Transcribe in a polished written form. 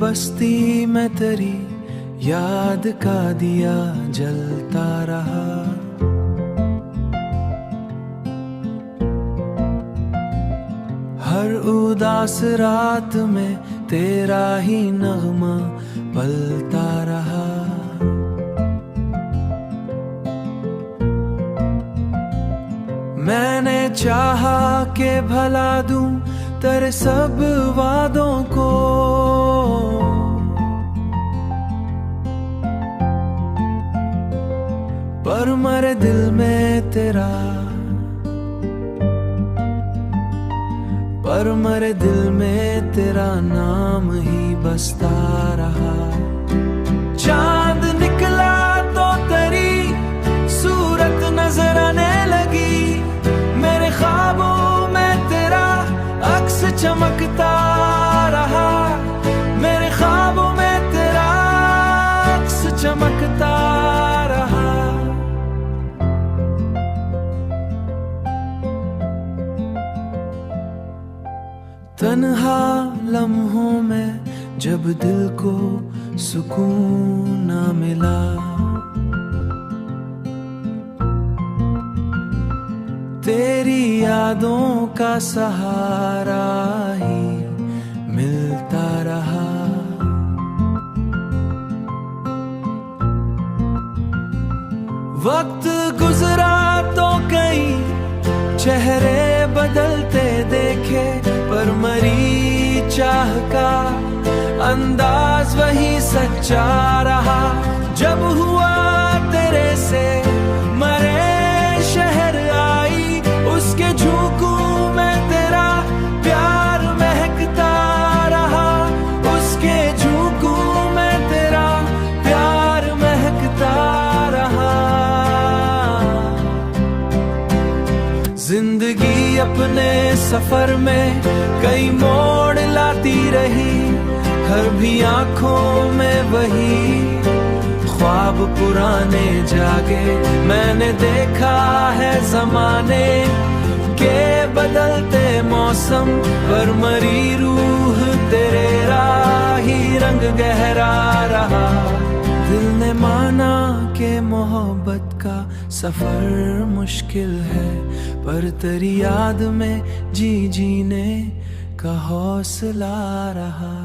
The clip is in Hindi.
बस्ती में तेरी याद का दिया जलता रहा। हर उदास रात में तेरा ही नगमा पलता रहा। मैंने चाहा के भला दूं तेरे सब वादों को, पर मरे दिल में तेरा, पर मरे दिल में तेरा नाम ही बसता रहा। चांद निकला तो तेरी सूरत नजर आने लगी, मेरे ख्वाबों में तेरा अक्स चमकता रहा। मेरे ख्वाबों में तेरा अक्स चमकता रहा। तन्हा लम्हों में जब दिल को सुकून ना मिला, तेरी यादों का सहारा ही मिलता रहा। वक्त गुजरा तो कई चेहरे बदलते देखे, पर मरी चाह का अंदाज वही सच्चा रहा। जब हुआ तेरे से मरे शहर आई, उसके झोंकों में तेरा प्यार महकता रहा। उसके झोंकों में तेरा प्यार महकता रहा। जिंदगी अपने सफर में कई मोड़ लाती रही, हर भी आंखों में वही ख्वाब पुराने जागे। मैंने देखा है जमाने के बदलते मौसम, पर मरी रूह तेरे राही रंग गहरा रहा। दिल ने माना कि मोहब्बत का सफर मुश्किल है, पर तेरी याद में जी जीने का हौसला रहा।